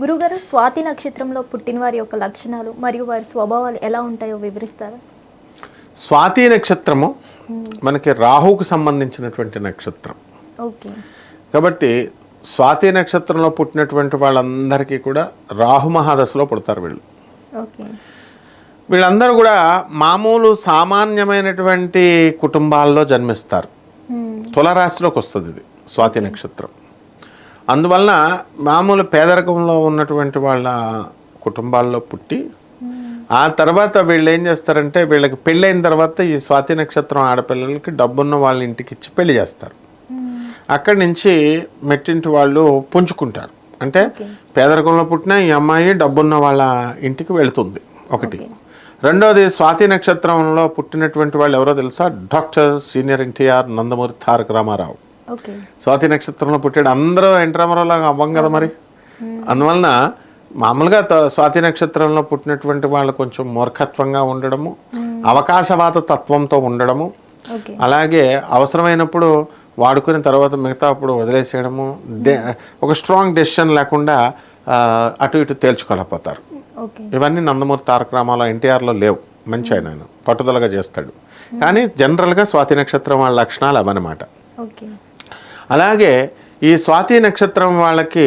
గురుగారు, స్వాతి నక్షత్రంలో పుట్టిన వారి యొక్క లక్షణాలు మరియు వారి స్వభావాలు ఎలా ఉంటాయో వివరిస్తారా? స్వాతి నక్షత్రము మనకి రాహుకు సంబంధించినటువంటి నక్షత్రం. ఓకే. కాబట్టి స్వాతి నక్షత్రంలో పుట్టినటువంటి వాళ్ళందరికీ కూడా రాహు మహాదశలో పుడతారు వీళ్ళు. ఓకే. వీళ్ళందరూ కూడా మామూలు సామాన్యమైనటువంటి కుటుంబాల్లో జన్మిస్తారు. తులరాశిలోకి వస్తుంది ఇది స్వాతి నక్షత్రం. అందువలన మామూలు పేదరికంలో ఉన్నటువంటి వాళ్ళ కుటుంబాల్లో పుట్టి ఆ తర్వాత వీళ్ళు ఏం చేస్తారంటే వీళ్ళకి పెళ్ళైన తర్వాత ఈ స్వాతి నక్షత్రం ఆడపిల్లలకి డబ్బున్న వాళ్ళ ఇంటికి ఇచ్చి పెళ్లి చేస్తారు. అక్కడి నుంచి మెట్టింటి వాళ్ళు పుంజుకుంటారు. అంటే పేదరికంలో పుట్టిన ఈ అమ్మాయి డబ్బున్న వాళ్ళ ఇంటికి వెళుతుంది ఒకటి. రెండోది, స్వాతి నక్షత్రంలో పుట్టినటువంటి వాళ్ళు ఎవరో తెలుసా? Doctor senior NTR Nandamuri Taraka Ramarao. స్వాతి నక్షత్రంలో పుట్టాడు. అందరూ ఎన్టీ రామారావు లాగా అవ్వం కదా మరి. అందువలన మామూలుగా స్వాతి నక్షత్రంలో పుట్టినటువంటి వాళ్ళు కొంచెం మూర్ఖత్వంగా ఉండడము, అవకాశవాద తత్వంతో ఉండడము, అలాగే అవసరమైనప్పుడు వాడుకుని తర్వాత మిగతా అప్పుడు వదిలేసేయడము, ఒక స్ట్రాంగ్ డెసిషన్ లేకుండా అటు ఇటు తేల్చుకోలేకపోతారు. ఇవన్నీ నందమూరి తారక రామారావు ఎన్టీఆర్లో లేవు. మంచి ఆయన పట్టుదలగా చేస్తాడు. కానీ జనరల్గా స్వాతి నక్షత్రం వాళ్ళ లక్షణాలు అవన్నమాట. అలాగే ఈ స్వాతి నక్షత్రం వాళ్ళకి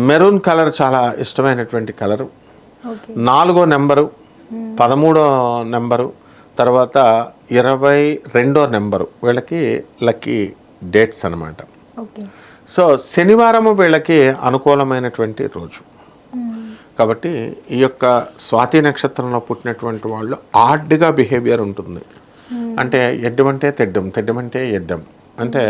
మెరూన్ కలర్ చాలా ఇష్టమైనటువంటి కలరు. 4వ నెంబరు, 13వ నెంబరు, తర్వాత 22వ నెంబరు వీళ్ళకి లక్కీ డేట్స్ అన్నమాట. సో శనివారము వీళ్ళకి అనుకూలమైనటువంటి రోజు. కాబట్టి ఈ యొక్క స్వాతి నక్షత్రంలో పుట్టినటువంటి వాళ్ళు ఆడ్గా బిహేవియర్ ఉంటుంది. అంటే ఎడ్డం అంటే తెడ్డం, తెడ్డం అంటే ఎడ్డం. అంటే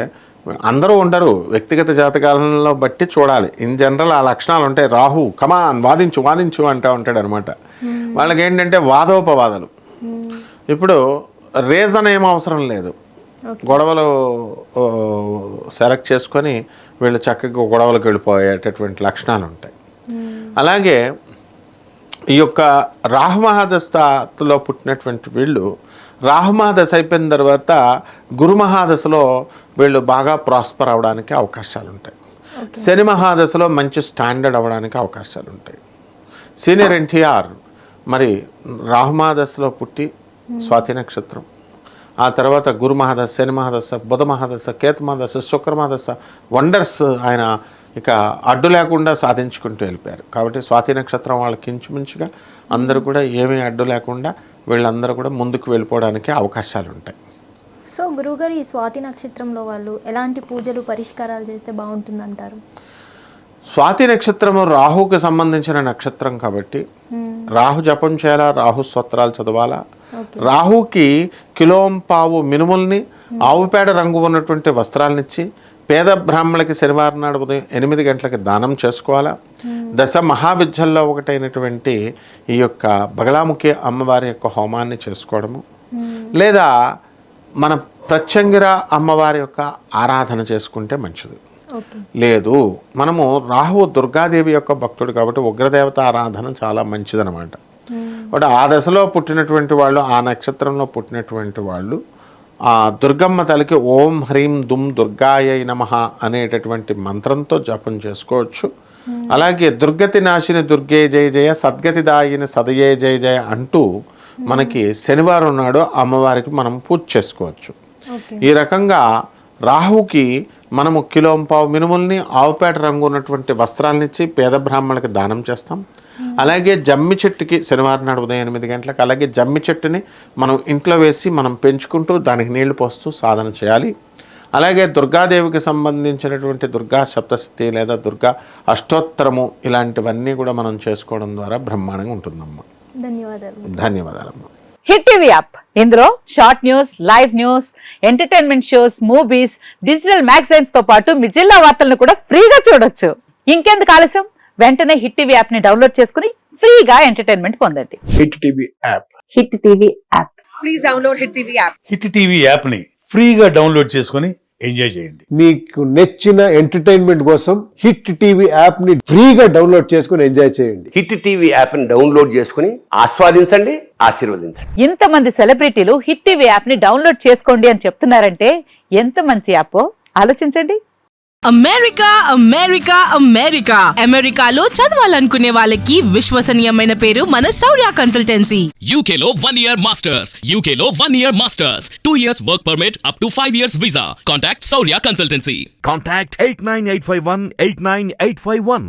అందరూ ఉండరు, వ్యక్తిగత జాతకాలలో బట్టి చూడాలి. ఇన్ జనరల్ ఆ లక్షణాలు ఉంటాయి. రాహు కమాన్ వాదించు వాదించు అంటూ ఉంటాడు అనమాట. వాళ్ళకి ఏంటంటే వాదోపవాదాలు. ఇప్పుడు రీజన్ ఏం అవసరం లేదు, గొడవలు సెలెక్ట్ చేసుకొని వీళ్ళు చక్కగా గొడవలకు వెళ్ళిపోయేటటువంటి లక్షణాలు ఉంటాయి. అలాగే ఈ యొక్క రాహుమహాదశలో పుట్టినటువంటి వీళ్ళు రాహుమహాదశ అయిపోయిన తర్వాత గురు మహాదశలో వీళ్ళు బాగా ప్రాస్పర్ అవ్వడానికి అవకాశాలు ఉంటాయి. శని మహాదశలో మంచి స్టాండర్డ్ అవ్వడానికి అవకాశాలు ఉంటాయి. సీనియర్ ఎన్టీఆర్ మరి రాహుమహాదశలో పుట్టి స్వాతి నక్షత్రం, ఆ తర్వాత గురు మహాదశ, శని మహాదశ, బుధ మహాదశ, కేతు మహాదశ, శుక్ర మహాదశ వండర్స్ ఆయన ఇక అడ్డు లేకుండా సాధించుకుంటూ వెళ్ళిపోయారు. కాబట్టి స్వాతి నక్షత్రం వాళ్ళకి ఇంచుమించుగా అందరూ కూడా ఏమీ అడ్డు లేకుండా వీళ్ళందరూ కూడా ముందుకు వెళ్ళిపోవడానికి అవకాశాలు ఉంటాయి. సో గురువుగారు, ఈ స్వాతి నక్షత్రంలో వాళ్ళు ఎలాంటి పూజలు పరిష్కారాలు చేస్తే బాగుంటుందంటారు? స్వాతి నక్షత్రము రాహుకి సంబంధించిన నక్షత్రం కాబట్టి రాహు జపం చేయాలా, రాహు స్తోత్రాలు చదవాలా. రాహుకి కిలోంపావు మినుముల్ని, ఆవుపేడ రంగు ఉన్నటువంటి వస్త్రాలనిచ్చి పేద బ్రాహ్మణులకి శనివారం నాడు ఉదయం 8 గంటలకి దానం చేసుకోవాలా. దశ మహావిద్యల్లో ఒకటైనటువంటి ఈ యొక్క బగలాముఖి అమ్మవారి యొక్క హోమాన్ని చేసుకోవడము, లేదా మన ప్రత్యంగిర అమ్మవారి యొక్క ఆరాధన చేసుకుంటే మంచిది. లేదు మనము రాహువు దుర్గాదేవి యొక్క భక్తుడు కాబట్టి ఉగ్రదేవత ఆరాధన చాలా మంచిదనమాట. బట్ ఆ దశలో పుట్టినటువంటి వాళ్ళు, ఆ నక్షత్రంలో పుట్టినటువంటి వాళ్ళు ఆ దుర్గమ్మ తల్లికి ఓం హ్రీం దుమ్ దుర్గాయై నమః అనేటటువంటి మంత్రంతో జపం చేసుకోవచ్చు. అలాగే దుర్గతి నాశిని దుర్గే జయ జయ, సద్గతి దాయిని సదయే జయ జయ అంటూ మనకి శనివారం నాడు అమ్మవారికి మనం పూజ చేసుకోవచ్చు. ఈ రకంగా రాహుకి మనము కిలోంపావు మినుముల్ని, ఆవుపేట రంగు ఉన్నటువంటి వస్త్రాలనిచ్చి పేద బ్రాహ్మణులకి దానం చేస్తాం. అలాగే జమ్మి చెట్టుకి శనివారం నాడు ఉదయం 8 గంటలకు అలాగే జమ్మి చెట్టుని మనం ఇంట్లో వేసి మనం పెంచుకుంటూ దానికి నీళ్లు పోస్తూ సాధన చేయాలి. అలాగే దుర్గాదేవికి సంబంధించినటువంటి దుర్గా సప్తశతి లేదా దుర్గా అష్టోత్తరము ఇలాంటివన్నీ కూడా మనం చేసుకోవడం ద్వారా బ్రహ్మాండంగా ఉంటుందమ్మా. ధన్యవాదాలమ్మా. హిట్ టీవీ యాప్, ఇందులో short news, live news, entertainment shows, movies, digital magazines తో పాటు మీ జిల్లా వార్తలను కూడా ఫ్రీగా చూడొచ్చు. ఇంకెందుకు ఆలస్యం, వెంటనే హిట్ టీవీ యాప్ ని డౌన్లోడ్ చేసుకుని ఫ్రీగా ఎంటర్టైన్మెంట్ పొందండి. Hit TV app. Hit TV app. Please download hit TV app. Hit TV app ని ఫ్రీగా డౌన్లోడ్ చేసుకుని ఎంజాయ్ చేయండి. మీకు నచ్చిన ఎంటర్టైన్మెంట్ కోసం హిట్ టీవీ యాప్ ని ఫ్రీగా డౌన్లోడ్ చేసుకుని ఎంజాయ్ చేయండి. హిట్ టీవీ యాప్ ని డౌన్లోడ్ చేసుకుని ఆస్వాదించండి, ఆశీర్వదించండి. ఇంతమంది సెలబ్రిటీలు హిట్ టీవీ యాప్ ని డౌన్లోడ్ చేసుకోండి అని చెప్తున్నారంటే ఎంత మంచి యాప్ ఆలోచించండి. అమెరికా అమెరికా అమెరికా అమెరికాలో చదవాలనుకునే వాళ్ళకి విశ్వసనీయమైన పేరు మన శౌర్య కన్సల్టెన్సీ. UK లో 1 year masters. UK లో 1 year masters. 2 years work permit up to 5 years visa. Contact Saurya Consultancy. Contact 89851 89851.